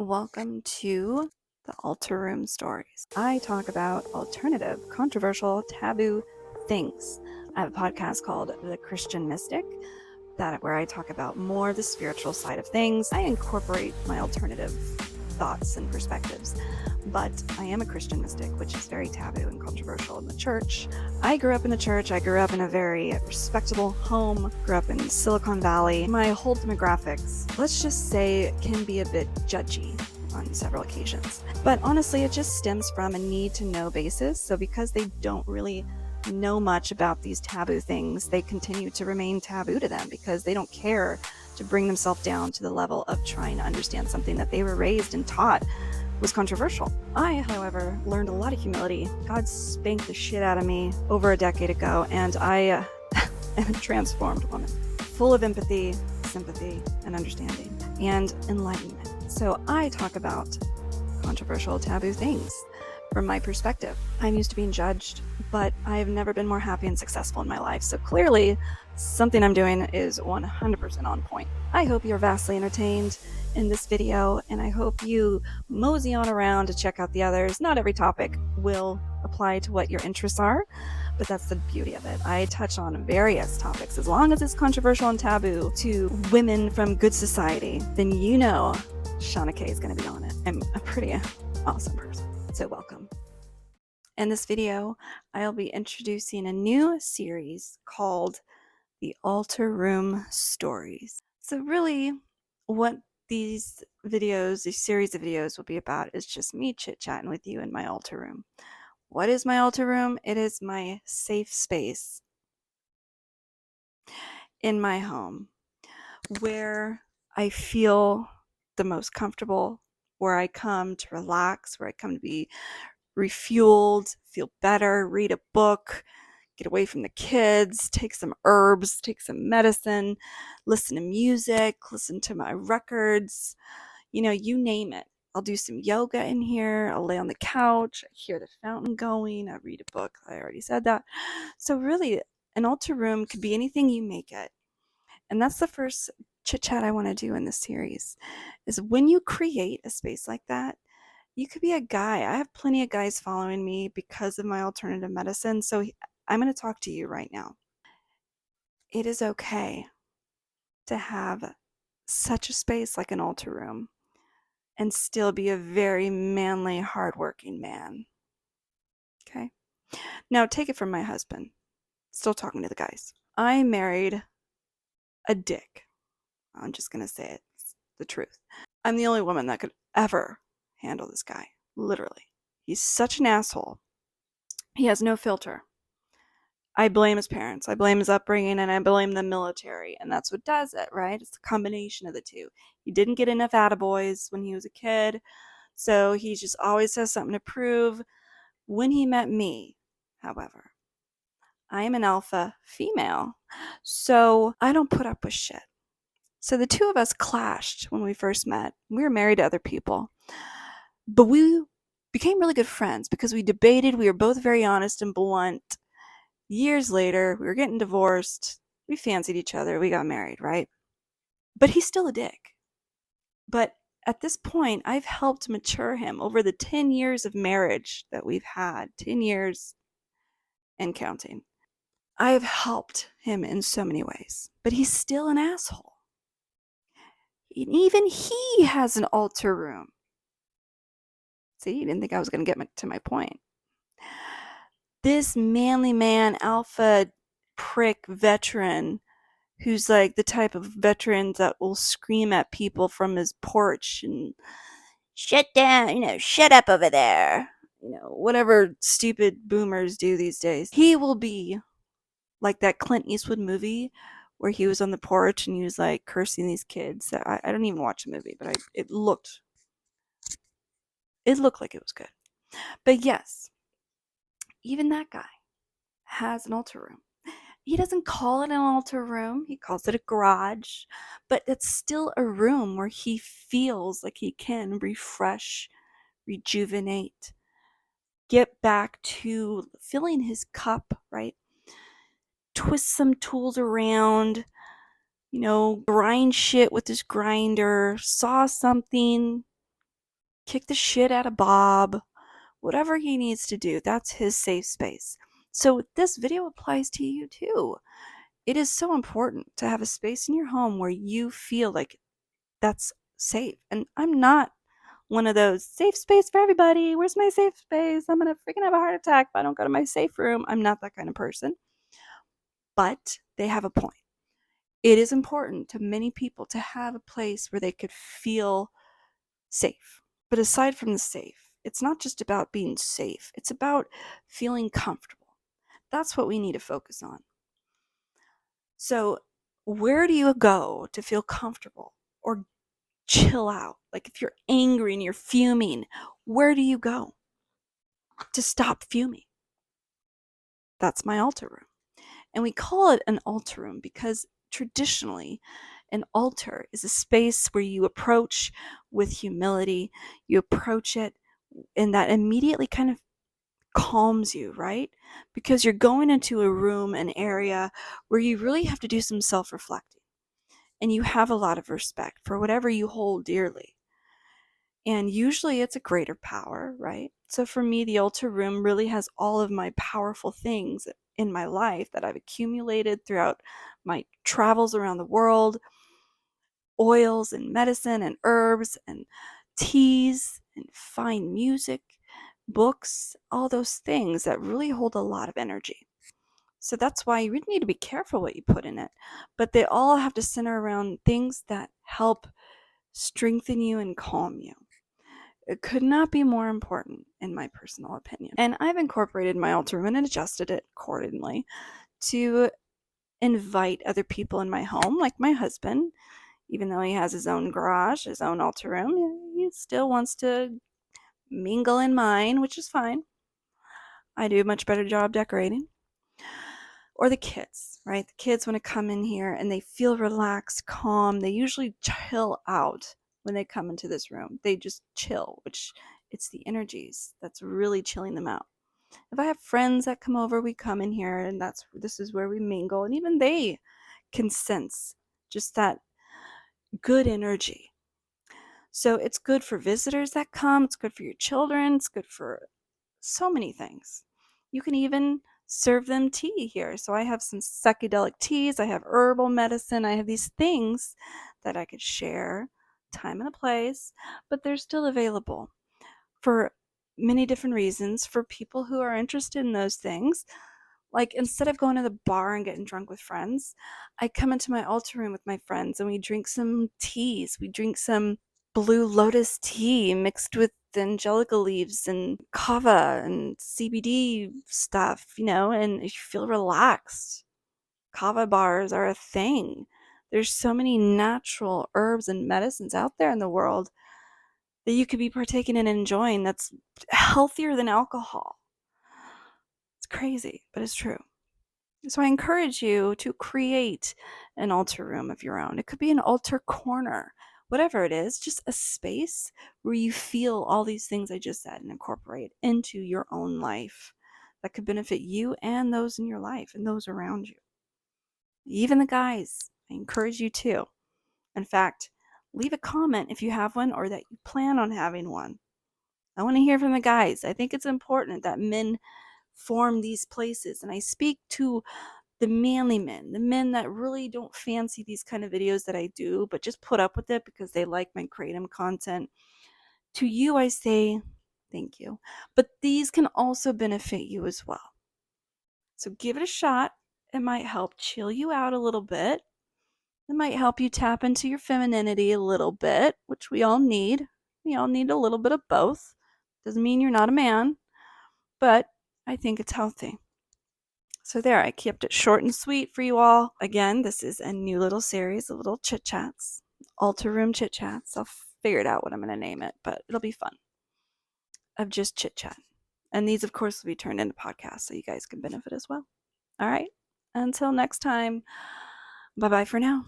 Welcome to the Altar Room Stories. I talk about alternative, controversial, taboo things. I have a podcast called The Christian Mystic, where I talk about more the spiritual side of things. I incorporate my alternative thoughts and perspectives, but I am a Christian mystic, which is very taboo and controversial in the church. I grew up in the church. I grew up in a very respectable home, grew up in Silicon Valley. My whole demographics, let's just say, can be a bit judgy on several occasions. But honestly, it just stems from a need to know basis. So because they don't really know much about these taboo things, they continue to remain taboo to them because they don't care to bring themselves down to the level of trying to understand something that they were raised and taught was controversial. I, however, learned a lot of humility. God spanked the shit out of me over a decade ago, and I am a transformed woman, full of empathy, sympathy, and understanding, and enlightenment. So I talk about controversial, taboo things from my perspective. I'm used to being judged, but I've never been more happy and successful in my life. So clearly, something I'm doing is 100% on point. I hope you're vastly entertained in this video, and I hope you mosey on around to check out the others. Not every topic will apply to what your interests are, but that's the beauty of it. I touch on various topics. As long as it's controversial and taboo to women from good society, then you know Shauna K is going to be on it. I'm a pretty awesome person. So welcome. In this video, I'll be introducing a new series called the Altar Room Stories. So really, what these series of videos will be about is just me chit-chatting with you in my altar room. What is my altar room? It is my safe space in my home where I feel the most comfortable, where I come to relax, where I come to be refueled, feel better, read a book, get away from the kids, take some herbs, take some medicine, listen to music, listen to my records, you name it. I'll do some yoga in here. I'll lay on the couch. I hear the fountain going. I read a book. I already said that. So really, an altar room could be anything you make it. And that's the first chit chat I want to do in this series, is when you create a space like that, you could be a guy. I have plenty of guys following me because of my alternative medicine. So I'm going to talk to you right now. It is okay to have such a space like an altar room and still be a very manly, hardworking man. Okay? Now take it from my husband. Still talking to the guys. I married a dick. I'm just going to say it. It's the truth. I'm the only woman that could ever handle this guy. Literally. He's such an asshole. He has no filter. I blame his parents, I blame his upbringing, and I blame the military, and that's what does it, right? It's a combination of the two. He didn't get enough attaboys when he was a kid, so he just always has something to prove. When he met me, however, I am an alpha female, so I don't put up with shit. So the two of us clashed when we first met. We were married to other people, but we became really good friends because we debated. We were both very honest and blunt. Years later, we were getting divorced. We fancied each other. We got married, right? But he's still a dick. But at this point, I've helped mature him over the 10 years of marriage that we've had, 10 years and counting. I've helped him in so many ways, but he's still an asshole. And even he has an altar room. See, you didn't think I was going to get to my point. This manly man, alpha prick veteran, who's like the type of veteran that will scream at people from his porch and shut down, shut up over there, whatever stupid boomers do these days. He will be like that Clint Eastwood movie where he was on the porch and he was like cursing these kids. I don't even watch the movie, but it looked like it was good. But yes, even that guy has an altar room. He doesn't call it an altar room. He calls it a garage, but it's still a room where he feels like he can refresh, rejuvenate, get back to filling his cup, right? Twist some tools around, grind shit with his grinder, saw something, kick the shit out of Bob, whatever he needs to do. That's his safe space. So this video applies to you too. It is so important to have a space in your home where you feel like that's safe. And I'm not one of those safe space for everybody. Where's my safe space? I'm going to freaking have a heart attack if I don't go to my safe room. I'm not that kind of person. But they have a point. It is important to many people to have a place where they could feel safe. But aside from the safe, it's not just about being safe. It's about feeling comfortable. That's what we need to focus on. So, where do you go to feel comfortable or chill out? Like if you're angry and you're fuming, where do you go to stop fuming? That's my altar room. And we call it an altar room because traditionally, an altar is a space where you approach with humility. You approach it, and that immediately kind of calms you, right? Because you're going into a room, an area where you really have to do some self-reflecting. And you have a lot of respect for whatever you hold dearly. And usually it's a greater power, right? So for me, the altar room really has all of my powerful things in my life that I've accumulated throughout my travels around the world, oils and medicine and herbs and teas and fine music, books, all those things that really hold a lot of energy. So that's why you really need to be careful what you put in it. But they all have to center around things that help strengthen you and calm you. It could not be more important, in my personal opinion. And I've incorporated my altar room and adjusted it accordingly to invite other people in my home, like my husband. Even though he has his own garage, his own altar room, he still wants to mingle in mine, which is fine. I do a much better job decorating. Or the kids, right? The kids want to come in here and they feel relaxed, calm. They usually chill out when they come into this room. They just chill, which it's the energies that's really chilling them out. If I have friends that come over, we come in here and this is where we mingle, and even they can sense just that good energy. So it's good for visitors that come, it's good for your children, it's good for so many things. You can even serve them tea here. So I have some psychedelic teas, I have herbal medicine, I have these things that I could share, time and a place, but they're still available for many different reasons for people who are interested in those things. Like instead of going to the bar and getting drunk with friends, I come into my altar room with my friends and we drink some teas. We drink some blue lotus tea mixed with angelica leaves and kava and CBD stuff, and you feel relaxed. Kava bars are a thing. There's so many natural herbs and medicines out there in the world that you could be partaking in and enjoying that's healthier than alcohol. It's crazy, but it's true. So I encourage you to create an altar room of your own. It could be an altar corner, whatever it is, just a space where you feel all these things I just said and incorporate into your own life that could benefit you and those in your life and those around you. Even the guys, I encourage you to. In fact, leave a comment if you have one or that you plan on having one. I want to hear from the guys. I think it's important that men form these places. And I speak to the manly men, the men that really don't fancy these kind of videos that I do, but just put up with it because they like my kratom content. To you, I say thank you. But these can also benefit you as well. So give it a shot. It might help chill you out a little bit. It might help you tap into your femininity a little bit, which we all need. We all need a little bit of both. Doesn't mean you're not a man, but I think it's healthy. So there, I kept it short and sweet for you all. Again, this is a new little series of little chit chats, altar room chit chats. I'll figure it out what I'm going to name it, but it'll be fun. Of just chit chat. And these, of course, will be turned into podcasts so you guys can benefit as well. All right. Until next time, bye bye for now.